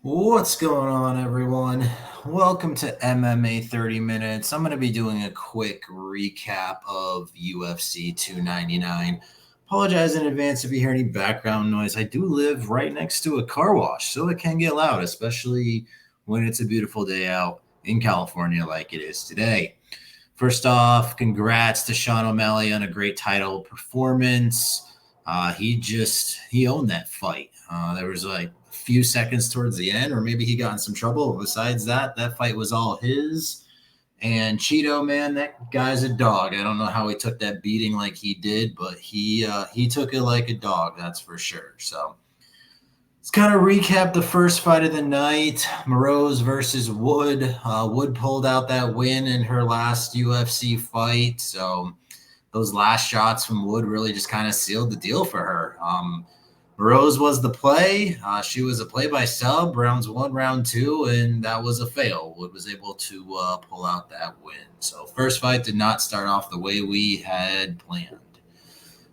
What's going on, everyone? Welcome to MMA 30 Minutes. I'm going to be doing a quick recap of UFC 299. Apologize in advance if you hear any background noise. I do live right next to a car wash, so it can get loud, especially when it's a beautiful day out in California like it is today. First off, congrats to Sean O'Malley on a great title performance. He owned that fight. There was like a few seconds towards the end, or maybe he got in some trouble. Besides that, that fight was all his. And Cheeto, man, that guy's a dog. I don't know how he took that beating like he did, but he took it like a dog, that's for sure. So let's kind of recap the first fight of the night. Morose versus Wood. Wood pulled out that win in her last UFC fight. So those last shots from Wood really just kind of sealed the deal for her. Morose was the play. She was a play by sub, rounds 1, round 2, and that was a fail. Wood was able to pull out that win. So first fight did not start off the way we had planned.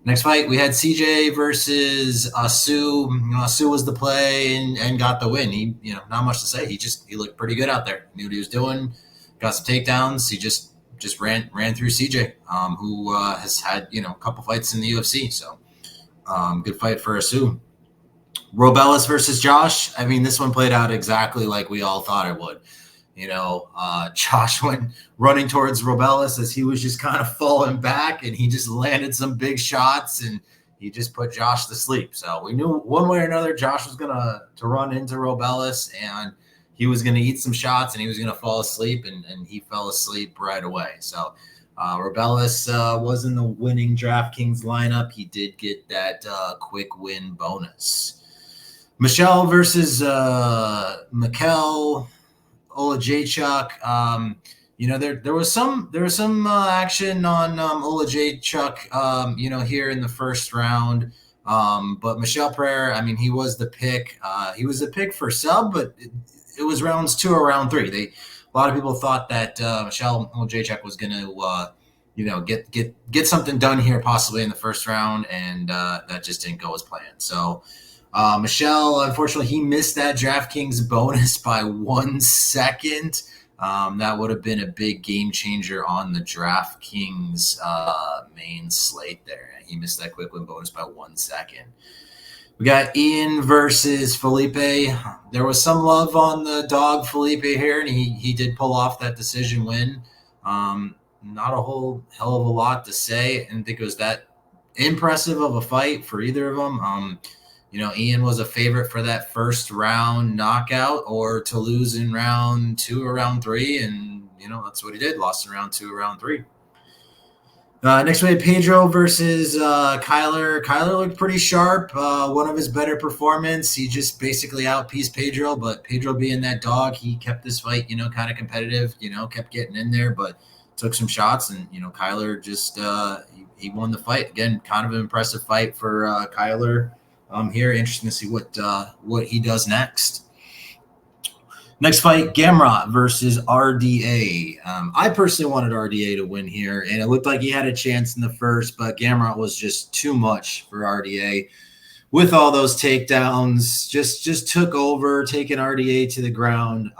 Next fight, we had CJ versus Asu. Asu was the play and got the win. He, not much to say. He looked pretty good out there. Knew what he was doing. Got some takedowns. He just ran through CJ, who has had a couple fights in the UFC. So good fight for Asu. Robellis versus Josh. I mean, this one played out exactly like we all thought it would. Josh went running towards Robellis as he was just kind of falling back, and he just landed some big shots, and he just put Josh to sleep. So we knew one way or another Josh was going to run into Robellis, and he was going to eat some shots, and he was going to fall asleep, and he fell asleep right away. So Robellis was in the winning DraftKings lineup. He did get that quick win bonus. Michelle versus Mikkel Olajaychuk. There was some action on Olajaychuk, here in the first round. But Michelle Pereira, I mean, he was the pick. He was the pick for sub, but it was rounds 2 or round 3. A lot of people thought that Michelle Olajaychuk was going to, get something done here, possibly in the first round, and that just didn't go as planned. So. Michelle, unfortunately, he missed that DraftKings bonus by 1 second. That would have been a big game changer on the DraftKings main slate there. He missed that quick win bonus by 1 second. We got Ian versus Felipe. There was some love on the dog Felipe here, and he did pull off that decision win. Not a whole hell of a lot to say. I didn't think it was that impressive of a fight for either of them. Ian was a favorite for that first round knockout or to lose in round 2 or round 3. And, that's what he did. Lost in round 2 or round 3. Next we had Pedro versus Kyler. Kyler looked pretty sharp. One of his better performance. He just basically outpieced Pedro, but Pedro being that dog, he kept this fight, kind of competitive, kept getting in there, but took some shots. And, Kyler just he won the fight. Again, kind of an impressive fight for Kyler. Here, interesting to see what he does next. Next fight, Gamrot versus RDA. I personally wanted RDA to win here, and it looked like he had a chance in the first, but Gamrot was just too much for RDA. With all those takedowns, just took over, taking RDA to the ground.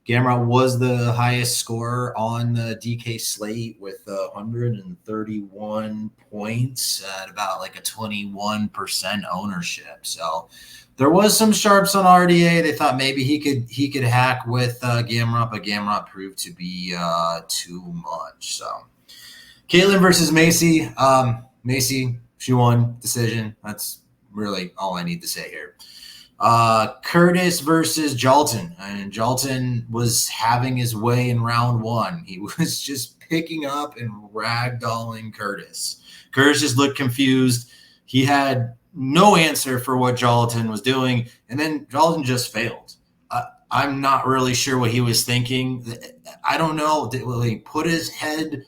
Gamrot was the highest scorer on the DK slate with 131 points at about like a 21% ownership. So there was some sharps on RDA. They thought maybe he could hack with Gamrot, but Gamrot proved to be too much. So Caitlin versus Macy. Macy, she won decision. That's really all I need to say here. Curtis versus Jalton, and Jalton was having his way in round 1. He was just picking up and ragdolling Curtis. Curtis just looked confused. He had no answer for what Jalton was doing, and then Jalton just failed. I'm not really sure what he was thinking. I don't know. Did he put his head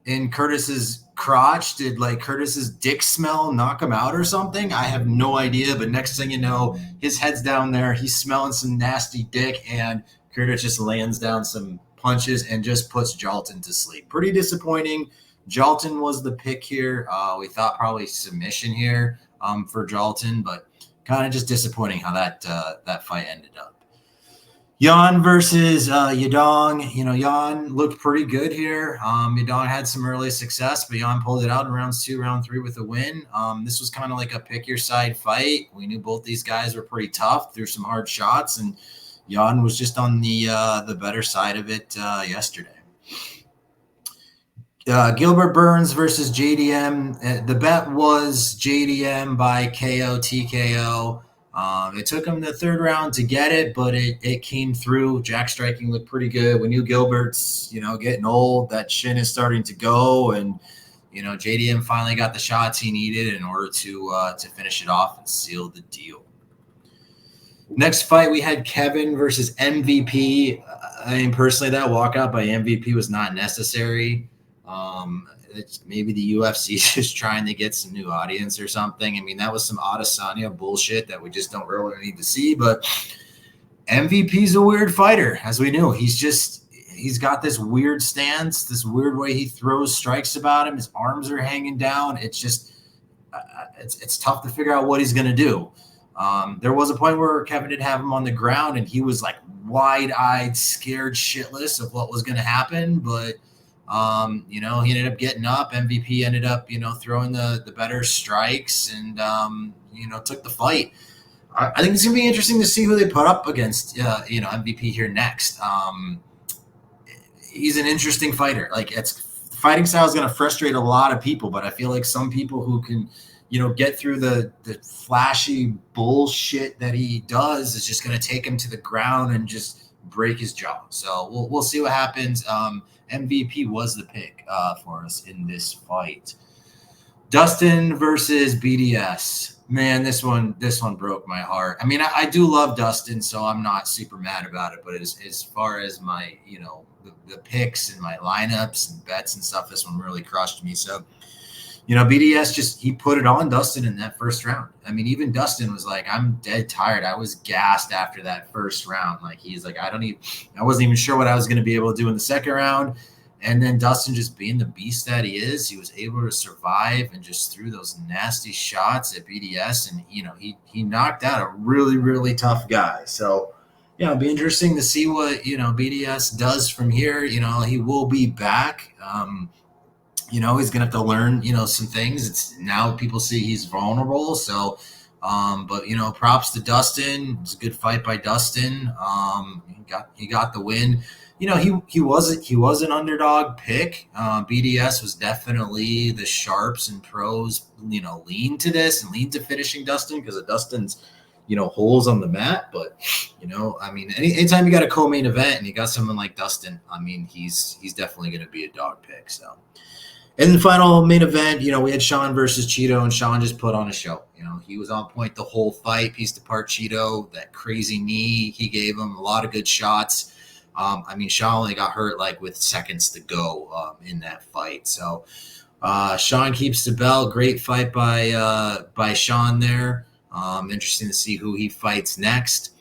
in Curtis's crotch? Did Curtis's dick smell knock him out or something? I have no idea. But next thing you know, his head's down there. He's smelling some nasty dick, and Curtis just lands down some punches and just puts Jalton to sleep. Pretty disappointing. Jalton was the pick here. We thought probably submission here for Jalton, but kind of just disappointing how that fight ended up. Yan versus Yadong. Yan looked pretty good here. Yadong had some early success, but Yan pulled it out in rounds 2, round 3 with a win. This was kind of like a pick your side fight. We knew both these guys were pretty tough, threw some hard shots, and Yan was just on the better side of it yesterday. Gilbert Burns versus JDM. The bet was JDM by KO TKO. It took him the third round to get it, but it came through. Jack striking looked pretty good. We knew Gilbert's, getting old. That shin is starting to go, and JDM finally got the shots he needed in order to finish it off and seal the deal. Next fight, we had Kevin versus MVP. I mean, personally, that walkout by MVP was not necessary. It's maybe the UFC is just trying to get some new audience or something. I mean, that was some Adesanya bullshit that we just don't really need to see. But MVP's a weird fighter, as we knew. He's got this weird stance, this weird way he throws strikes about him. His arms are hanging down. It's just it's tough to figure out what he's going to do. There was a point where Kevin did have him on the ground, and he was like wide-eyed, scared shitless of what was going to happen. But he ended up getting up. MVP ended up, throwing the better strikes and, took the fight. I think it's going to be interesting to see who they put up against, MVP here next. He's an interesting fighter. Like, fighting style is going to frustrate a lot of people, but I feel like some people who can, get through the flashy bullshit that he does is just going to take him to the ground and just break his jaw. So we'll see what happens. MVP was the pick for us in this fight. Dustin versus BDS. Man, this one broke my heart. I mean, I do love Dustin, so I'm not super mad about it. But as far as my, the picks and my lineups and bets and stuff, this one really crushed me. So, BDS he put it on Dustin in that first round. I mean, even Dustin was like, I'm dead tired. I was gassed after that first round. Like, he's like, I wasn't even sure what I was going to be able to do in the second round. And then Dustin, just being the beast that he is, he was able to survive and just threw those nasty shots at BDS. And, he knocked out a really, really tough guy. So, it'll be interesting to see what, BDS does from here. He will be back. He's going to have to learn, some things. It's now people see he's vulnerable. So, but props to Dustin. It's a good fight by Dustin. He got the win. He was an underdog pick. BDS was definitely the sharps and pros, lean to this and lean to finishing Dustin because of Dustin's, holes on the mat. But, I mean, anytime you got a co-main event and you got someone like Dustin, I mean, he's definitely going to be a dog pick. So. In the final main event, we had Sean versus Cheeto, and Sean just put on a show. He was on point the whole fight, pieced apart Cheeto, that crazy knee he gave him, a lot of good shots. I mean, Sean only got hurt like with seconds to go in that fight. So Sean keeps the belt. Great fight by Sean there. Interesting to see who he fights next.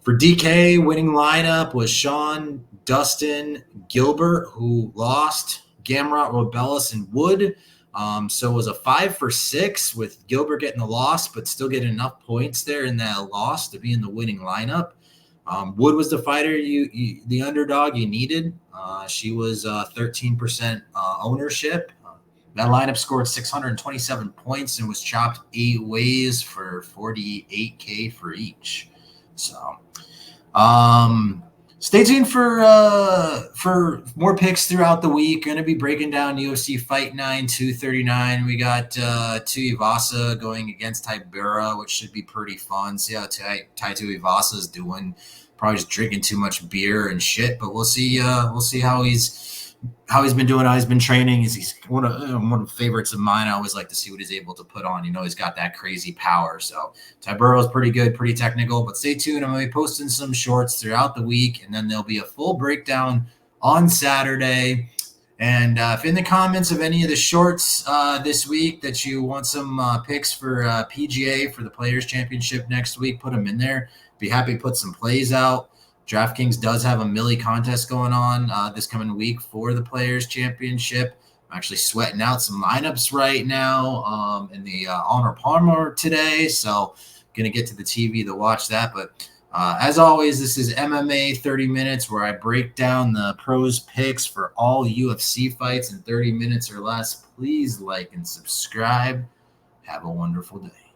For DK, winning lineup was Sean, Dustin, Gilbert, who lost, Gamrot, Robellis, and Wood. So it was a 5 for 6 with Gilbert getting the loss, but still getting enough points there in that loss to be in the winning lineup. Wood was the fighter, the underdog you needed. She was 13% ownership. That lineup scored 627 points and was chopped 8 ways for $48K for each. So, stay tuned for more picks throughout the week. Going to be breaking down UFC Fight 9 239. We got Tuivasa going against Tybura, which should be pretty fun. See how Tai Tuivasa is doing. Probably just drinking too much beer and shit, but we'll see. We'll see how he's been doing. How he's been training. He's one of the favorites of mine. I always like to see what he's able to put on. He's got that crazy power. So Tybura is pretty good, pretty technical. But stay tuned. I'm going to be posting some shorts throughout the week, and then there'll be a full breakdown on Saturday. And if in the comments of any of the shorts this week that you want some picks for PGA for the Players Championship next week, put them in there. Be happy to put some plays out. DraftKings does have a millie contest going on this coming week for the Players Championship. I'm actually sweating out some lineups right now in the Honor Palmer today. So going to get to the TV to watch that. But as always, this is MMA 30 Minutes, where I break down the pros picks for all UFC fights in 30 minutes or less. Please like and subscribe. Have a wonderful day.